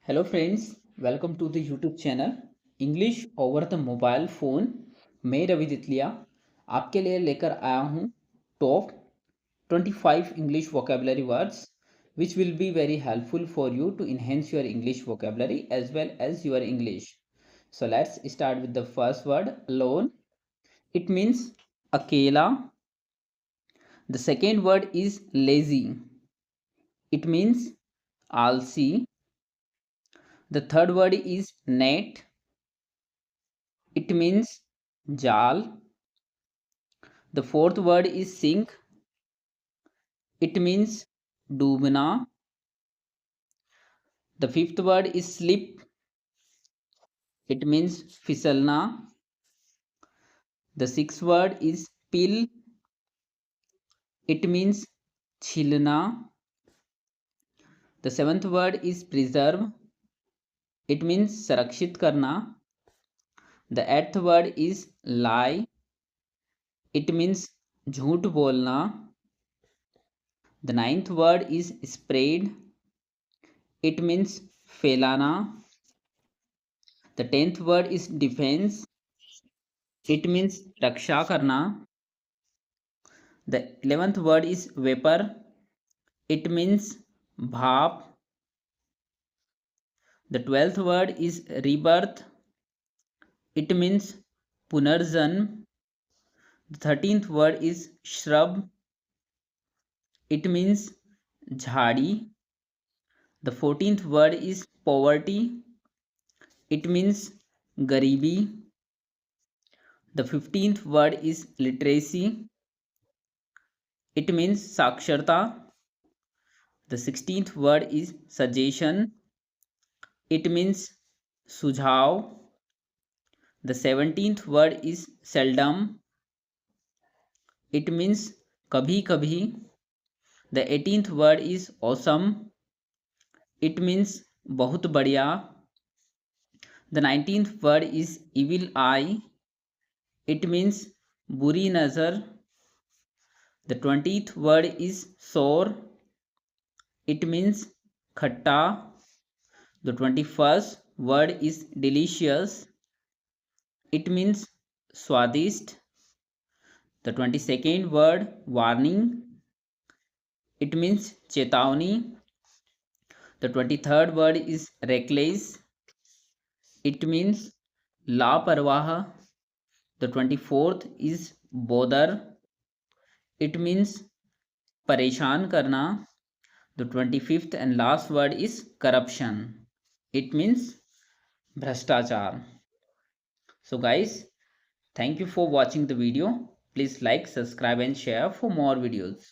Hello friends, welcome to the YouTube channel English over the mobile phone. मैं रवि दितलिया आपके लिए लेकर आया हूँ top 25 English vocabulary words which will be very helpful for you to enhance your English vocabulary as well as your English. So let's start with the first word, alone. It means अकेला. The second word is lazy. It means आलसी. The third word is net. It means jal. The fourth word is sink. It means Dumna. The fifth word is slip. It means फिसलना. The sixth word is pill. It means छिलना. The seventh word is preserve. It means संरक्षित करना. The eighth word is lie. It means झूठ बोलना. The ninth word is spread. It means फैलाना. The 10th word is defense. It means रक्षा करना. The 11th word is vapor. It means भाप. The 12th word is rebirth. It means पुनर्जन्म. The 13th word is shrub. It means झाड़ी. The 14th word is poverty. It means गरीबी. The 15th word is literacy. It means साक्षरता. The 16th word is suggestion. It means सुझाव. The 17th word is seldom. It means कभी कभी. The 18th word is awesome. It means बहुत बढ़िया. The 19th word is evil eye. It means बुरी नज़र. The 20th word is sour. It means खट्टा. The 21st word is delicious. It means स्वादिष्ट. The 22nd word warning. It means चेतावनी. The 23rd word is reckless. It means लापरवाह. The 24th is bother. It means परेशान करना. The 25th and last word is corruption. It means भ्रष्टाचार. So guys, thank you for watching the video. Please like, subscribe and share for more videos.